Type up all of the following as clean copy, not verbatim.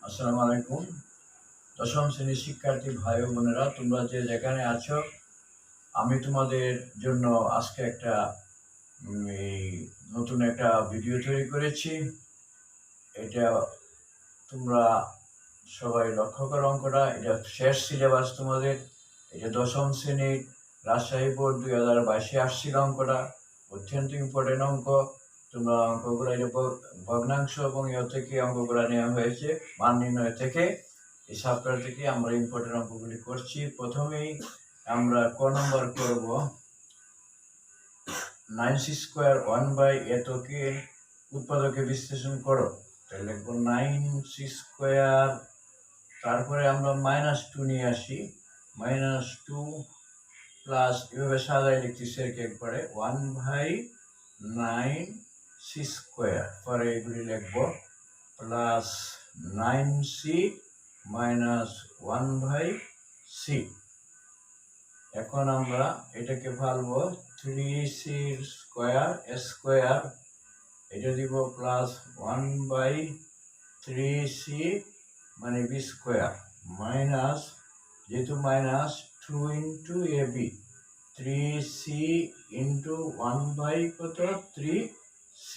আসসালামু আলাইকুম। দশম শ্রেণীর শিক্ষার্থী ভাই ও বোনেরা, তোমরা যে যেখানে আছো, আমি তোমাদের জন্য আজকে একটা এই নতুন একটা ভিডিও তৈরি করেছি। এটা তোমরা সবাই লক্ষ্য করো, অঙ্কটা এটা শেষ সিলেবাস তোমাদের। এটা দশম শ্রেণীর রাজশাহী বোর্ড 2022-এ আসছিল অঙ্কটা। অত্যন্ত ইম্পর্টেন্ট অঙ্ক। তোমরা অঙ্কগুলো এটা ভগ্নাংশ এবং ইয়ে থেকে অঙ্কগুলো নেওয়া হয়েছে, মান নির্ণয় থেকে। এই সফটওয়্যার থেকে আমরা ইম্পর্টেন্ট অঙ্কগুলি করছি। প্রথমেই আমরা ক নম্বর করব 9c² 1/, এতকে উৎপাদকে বিশ্লেষণ করো। তাহলে লিখবো 9c², তারপরে আমরা -2 নিয়ে আসি, -2 প্লাস, এভাবে সাজাই লিখতেছি আর কি একবারে 1/9c², পরে এগুলি লিখবো প্লাস 9c মাইনাস 1/c। এখন আমরা এটাকে ফালবো 3c², এটা দিব প্লাস 1/3c মানে b² মাইনাস, যেহেতু minus 2 into ab, 3c into 1/3c,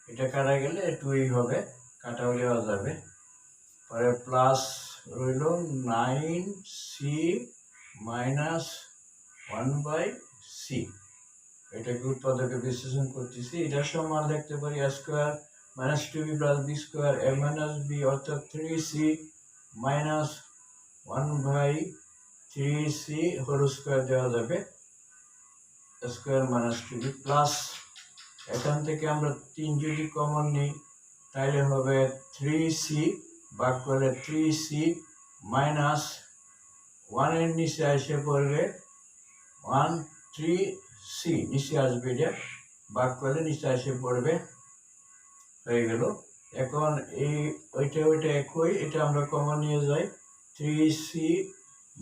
এটা কাটা গেলে 2ই হবে, কাটাও দেওয়া যাবে। পরে প্লাস রইল 9c মাইনাস 1/c, এটাকে উৎপাদকে বিশ্লেষণ করতেছি। এটার সমান লিখতে পারি a² minus 2b plus b² a minus b, অর্থাৎ 3c minus 1/3c whole square দেওয়া যাবে, a² মাইনাস 2b প্লাস, এখান থেকে আমরা 3 যদি কমন নিই তাহলে হবে 3c, ভাগ করলে 3c মাইনাস 1 এর নিচে এসে পড়বে 3c, নিচে আসবে, এটা ভাগ করলে নিচে এসে পড়বে, হয়ে গেল। এখন এই ওইটা একই, এটা আমরা কমন নিয়ে যাই, 3c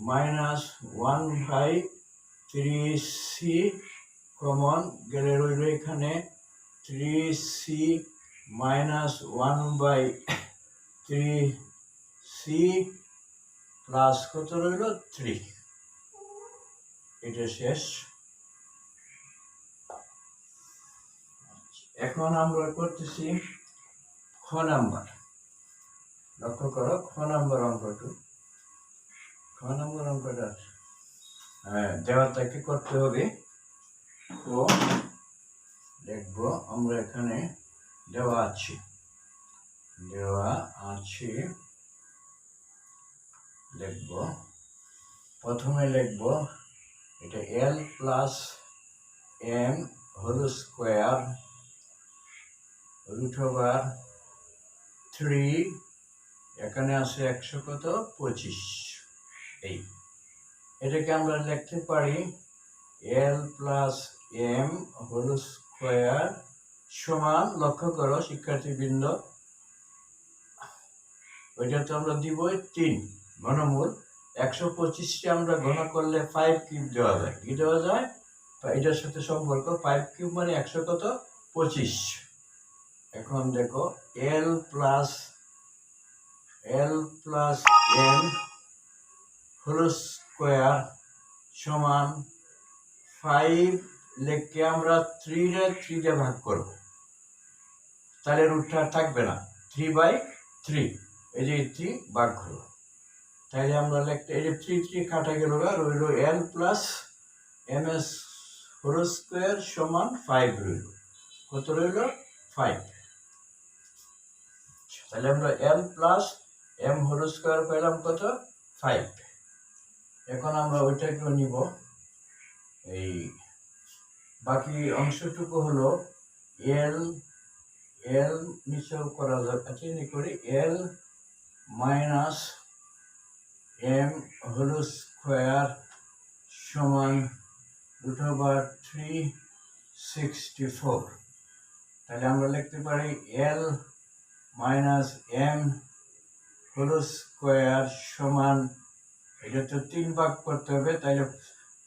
মাইনাস 1/3c কমন গেলে রইল এখানে 3c মাইনাস 1/3c প্লাস কত রইল 3, এটা শেষ। এখন আমরা করতেছি খ নাম্বার। লক্ষ্য করো খ নাম্বার অঙ্কটা দেওয়া থেকে করতে হবে। দেখবো আমরা এখানে দেওয়া আছে, লিখব, প্রথমে লিখব এটা l plus m whole square √3, এখানে আছে 125, এই এটাকে আমরা লিখতে পারি l plus m whole square সমান, লক্ষ্য করো শিক্ষার্থীবৃন্দ, ওইটা তো আমরা দিব 3 ঘনমূল, 125কে আমরা ঘন করলে 5³ দেওয়া যায়, কি দেওয়া যায়, এটার সাথে সম্পর্ক 5³ মানে 125। এখন দেখো l plus m whole square সমান 5, লিখে আমরা 3 দিয়ে ভাগ করব, তাহলে রুটটা থাকবে না, 3/3, এই যে 3 ভাগ হলো, তাহলে আমরা লিখতে, এই যে 3 কাটা গেল, রইল l plus ms whole square সমান 5 রইল, কত রইল 5, তাহলে আমরা l plus m whole square পেলাম কত 5। এখন আমরা ওইটাকেও নিব, এই বাকি অংশটুকু হলো l নিচেও করা যাবে, চিহ্ন করি l minus m whole square সমান √364, তাহলে আমরা লিখতে পারি l minus m whole square সমান, এটা তো 3 ভাগ করতে হবে, তাহলে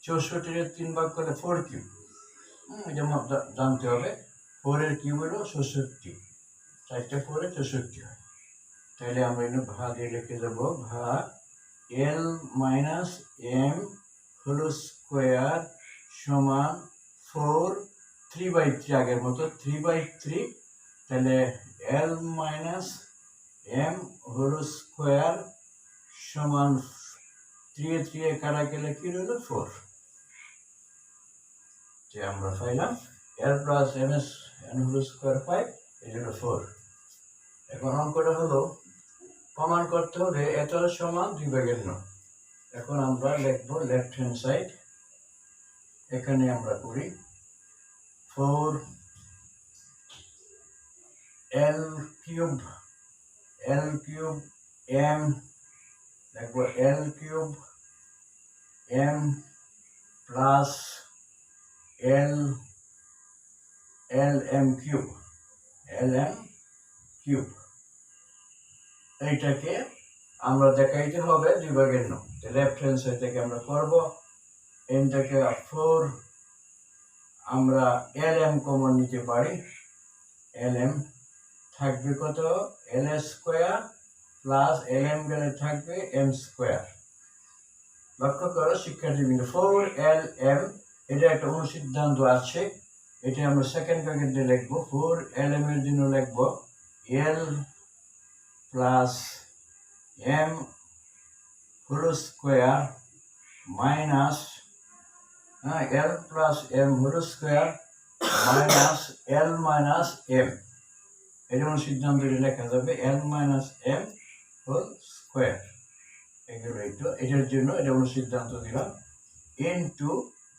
64 3 ভাগ করলে 4³, এটা জানতে হবে, 4 এর কিউব হলো 64, 4 4 64 হয়। তাহলে আমরা এখানে ভা দিয়ে লিখে দেব ভা এল মাইনাস এম হোল স্কোয়ার সমান 4 3/3 আগের মতো 3/3। তাহলে এল মাইনাস এম হোল স্কোয়ার সমান 3 3 কাটা গেলে কি হলো 4। যে আমরা পাইলাম L plus M S N whole square 5 এই জন্য 4। এখন অঙ্কটা হলো প্রমাণ করতে হবে এত সমান 2/9। এখন আমরা লিখবো লেফট হ্যান্ড সাইড, এখানে আমরা করি 4 এল কিউব এম লিখবো L cube M plus L M cube এইটাকে আমরা দেখাইতে হবে 2/9। লেফট হ্যান্ড সাইড থেকে আমরা করব এনটাকে 4 আমরা এল এম কমন নিতে পারি। এল এম থাকবে কত এল স্কোয়ার প্লাস এল এম গেলে থাকবে এম স্কোয়ার। লক্ষ্য করো শিক্ষার্থীবৃন্দ 4 এল এম এটা একটা অনুসিদ্ধান্ত আছে, এটা আমরা সেকেন্ড ব্র্যাকেট দিয়ে লিখবো। 4 এল এম এর জন্য লিখবো L plus M whole square minus L plus M whole square minus L minus M. এটা অনুসিদ্ধান্ত লেখা যাবে L minus M whole square. এগুলো একটু এটার জন্য এটা অনুসিদ্ধান্ত দিলাম ইনটু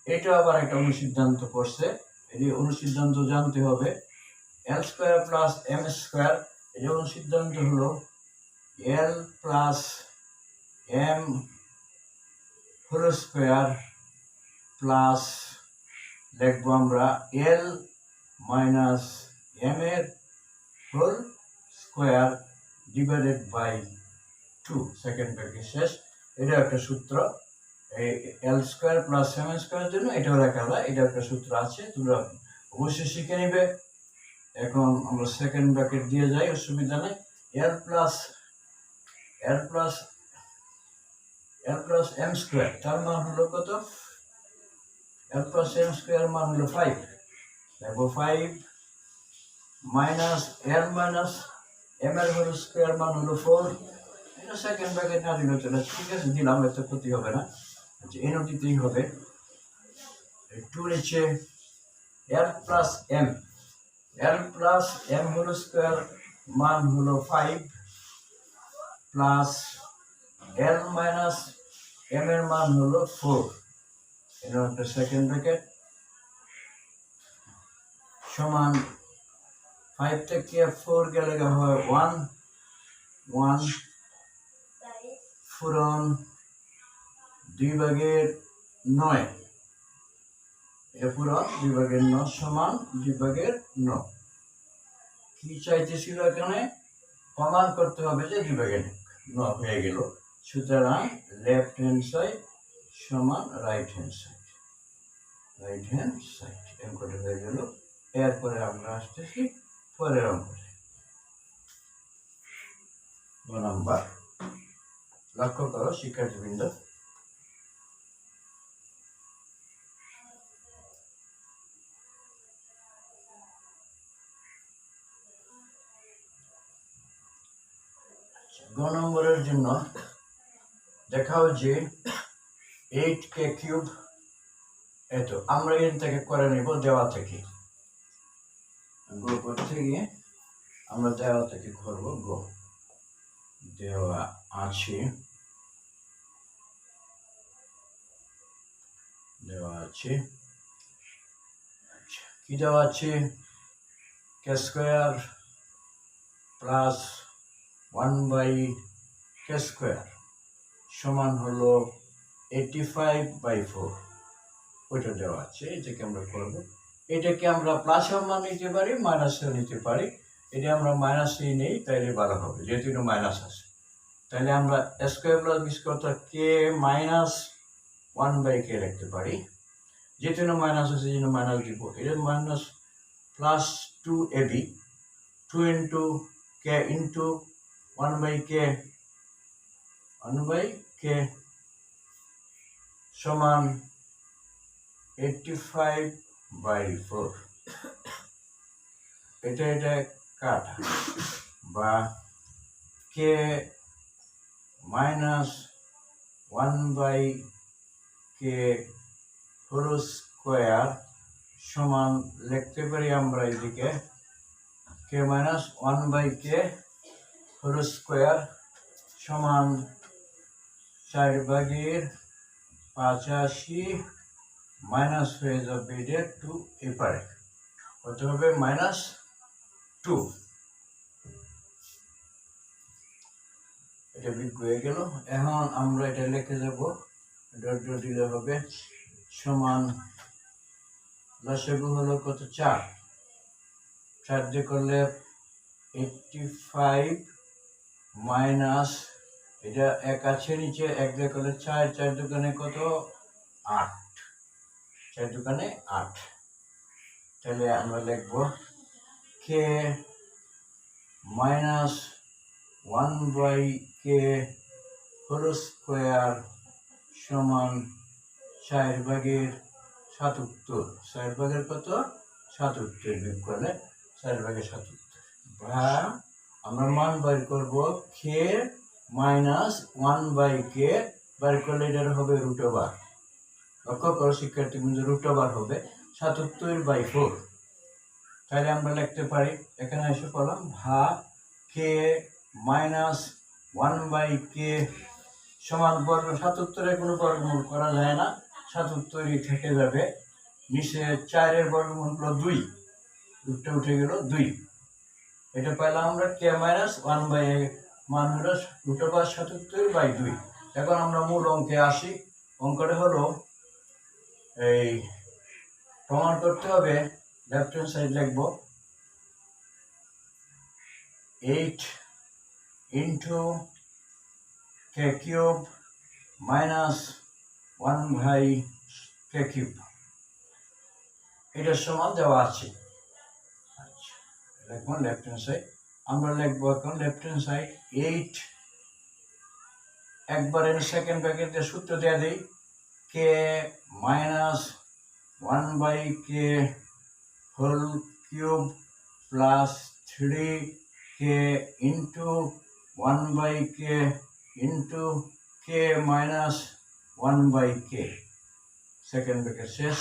এটা আবার একটা অনুসিদ্ধান্ত করছে। এই অনুসিদ্ধান্ত জানতে হবে L square plus M square. এই অনুসিদ্ধান্ত হলো L plus M whole square plus লিখবো আমরা এল মাইনাস এম এর whole square divided by 2 second bracket শেষ। এটা একটা সূত্র, এল স্কোয়ার প্লাস এম স্কোয়ারের জন্য এটাও লেখা যায়, এটা একটা সূত্র আছে, তোমরা অবশ্যই শিখে নিবে। এখন আমরা সেকেন্ড ব্র্যাকেট দিয়ে যাই, অসুবিধা নেই। এল প্লাস এম স্কোয়ার তার মান হলো কত? এল প্লাস এম স্কোয়ার মান হলো 5। দেখো 5 মাইনাস এল মাইনাস এম এর হোল স্কোয়ার মান হলো 4। এটা সেকেন্ড ব্র্যাকেট না দিলে চলে, ঠিক আছে দিলাম, এত ক্ষতি হবে না। আচ্ছা এন দিতেই হবে 2 নিচে এল প্লাস এম হোল স্কোয়ার মান হলো 5 প্লাস এল মাইনাস এম এর মান হলো 4। এটা একটা সেকেন্ড ব্র্যাকেট সমান 5 থেকে 4 গেলে হয় 1 পূরণ 2/9। এ পূরণ 2/9 সমান 2/9। কি চাইতেছিল এখানে? প্রমাণ করতে হবে যে 2/9 হয়ে গেল। সুতরাং লেফট হ্যান্ড সাইড সমান রাইট হ্যান্ড সাইড অঙ্কটা হয়ে গেল। এরপরে আমরা আসতেছি পরের অঙ্কটা, নাম্বার। লক্ষ্য করো শিক্ষার্থীবৃন্দ, গ নম্বরের জন্য দেখাও যে 8k কিউব এত। আমরা এর থেকে করে নেব দেওয়া থেকে, করতে গিয়ে আমরা দেওয়া থেকে করবো। দেওয়া আছে কি দেওয়া আছে? কে স্কোয়ার প্লাস 1/k স্কোয়ার সমান হলো 85/4। ওইটা দেওয়া আছে, এটাকে আমরা করবো। এটাকে আমরা প্লাসেও মান নিতে পারি, মাইনাসেও নিতে পারি। এটা আমরা মাইনাসেই নেই, তাইলে ভালো হবে, যেহেতু এটা মাইনাস আছে। তাহলে আমরা স্কোয়ার প্লাস বি স্কোয়ার কে মাইনাস 1/k লিখতে পারি। যেহেতু মাইনাস আছে এই জন্য মাইনাস দিব। এটা minus plus 2ab 2 into k into 1 by k সমান 85/4। এটা কাটা বা k minus 1 by k whole square সমান লিখতে পারি আমরা এদিকে k minus 1 by k whole square সমান 4/85 মাইনাস হয়ে যাবে এটা 2 এপারে কত হবে -2। এটা বিয়োগ হয়ে গেল। এখন আমরা এটা লিখে যাব ডট ডট দিলে হবে সমান লসাগু হলো কত 4 দিয়ে করলে 85 মাইনাস এটা এক আছে নিচে 1 দিয়ে করলে 4 দুগুণে কত 8 4 দুগুণে 8। তাহলে আমরা লিখব k minus 1 by k whole square সমান 4/77। 4 কত 77 বিয়োগ করলে 4/77 বা আমরা মান বের করব k minus 1 by k বের করলে এটার হবে √। লক্ষ্য করো শিক্ষার্থী বৃন্দ √, হবে 77/4। তাহলে আমরা লিখতে পারি এখানে এসে পড়লাম ভাগ k minus 1 by k সমান বর্গ 77 কোনো বর্গমূল করা যায় না, 77ই থেকে যাবে। নিচে 4 এর বর্গমূল হলো 2, উঠে গেল 2। এটা পেলাম আমরা k minus 1 by মান হলো √77/2। এখন আমরা মূল অঙ্কে আসি। অঙ্কটা হলো এই প্রমাণ করতে হবে লেফট হ্যান্ড সাইড লিখব 8 into k cube minus 1 by k cube এটার সমান দেওয়া আছে। আচ্ছা লিখব লেফট হ্যান্ড সাইড। আমরা লিখব এখন লেফট হ্যান্ড সাইড 8 একবারে সেকেন্ড ব্র্যাকেটে সূত্র দেয়া দেই k minus 1 by k whole cube plus 3k into 1 by k into k minus 1 by k second bracket শেষ।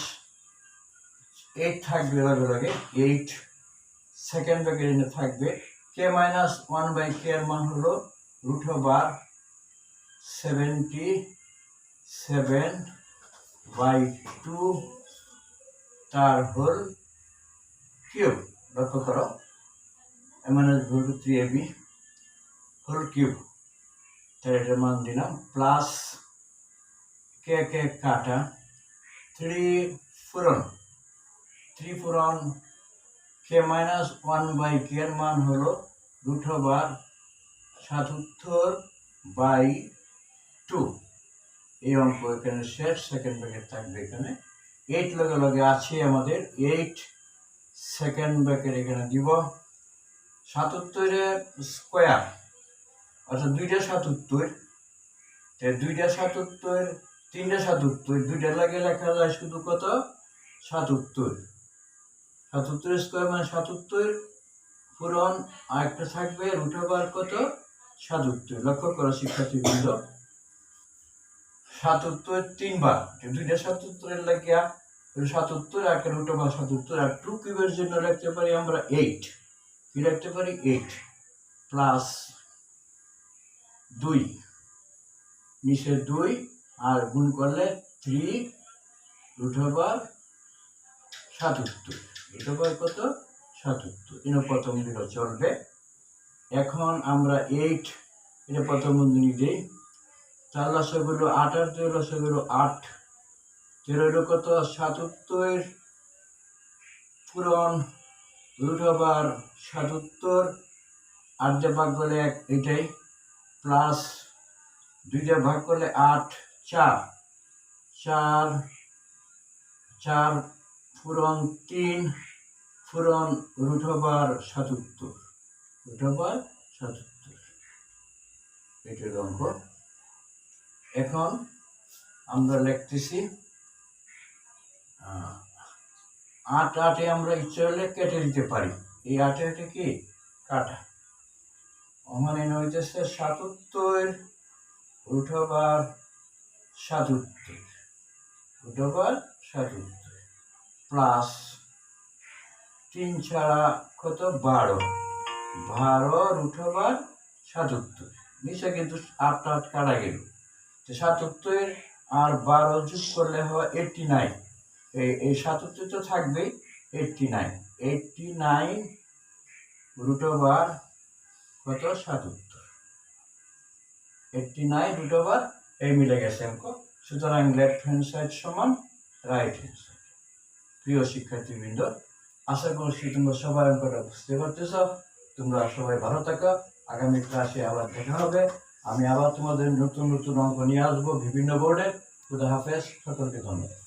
8 থাকবে লগে 8 সেকেন্ড ব্র্যাকেটে থাকবে k minus 1 by k এর মান হলো √77/2 তার হোল কিউব। লক্ষ্য করো -√3ab হোল কিউব। তাহলে এটার মান দিলাম প্লাস k কাটা 3 পূরণ k minus 1 by k এর মান হলো √77/2। এই অঙ্ক এখানে শেষ। সেকেন্ড ব্র্যাকেট থাকবে এখানে 8 লগে আছে আমাদের 8 সেকেন্ড ব্র্যাকেট এখানে দিব 77 এর স্কয়ার অর্থাৎ 2টা 77 2টা 77 3টা 77 দুইটা লাগে লেখা যায় শুধু কত 77 স্কয়ার মানে 77 পূরণ আরেকটা থাকবে √, কত 77। লক্ষ্য করো শিক্ষার্থীবৃন্দ 77 তিনবার, দুইটা 77 এর লাগিয়া 77 আর √77 আর 2 কিউবের জন্য লিখতে পারি আমরা 8। কি লিখতে পারি 8 প্লাস 2 নিচে 2 আর গুণ করলে 3 √77 √, কত 77। এটা প্রথম দিল চলবে। এখন আমরা 8 এটা প্রথম বন্ধনী দেই। 4 লসাগুলো 8 আর 2 লসাগুলো 8 13 কত 77 পূরণ √77 8 দিয়ে ভাগ করলে 1 এটাই প্লাস 2 দিয়ে ভাগ করলে 8 4 পূরণ 3 পূরণ √77 √77 এটার অঙ্ক। এখন আমরা লিখতেছি 8 8-এ আমরা ইচ্ছে হলে কেটে দিতে পারি। এই 8-এ কি কাটা, মানে হইতেছে 77 √77 প্লাস 3 ছাড়া কত 12 √77 নিচে কিন্তু 8 8 কাটা গেল, 77 আর 12 যোগ করলে হয় 89। এই 77 তো থাকবেই, 89 √77 89 এই মিলে গেছে অঙ্ক। সুতরাং লেফট হ্যান্ড সাইড সমান রাইট হ্যান্ড সাইড। প্রিয় শিক্ষার্থীবৃন্দ, আশা করছি তোমরা সবাই অঙ্কটা বুঝতে পারতেছ। তোমরা সবাই ভালো থাকো, আগামী ক্লাসে আবার দেখা হবে। আমি আবার তোমাদের নতুন নতুন অঙ্ক নিয়ে আসবো বিভিন্ন বোর্ডে। খুদা হাফেজ, সকলকে ধন্যবাদ।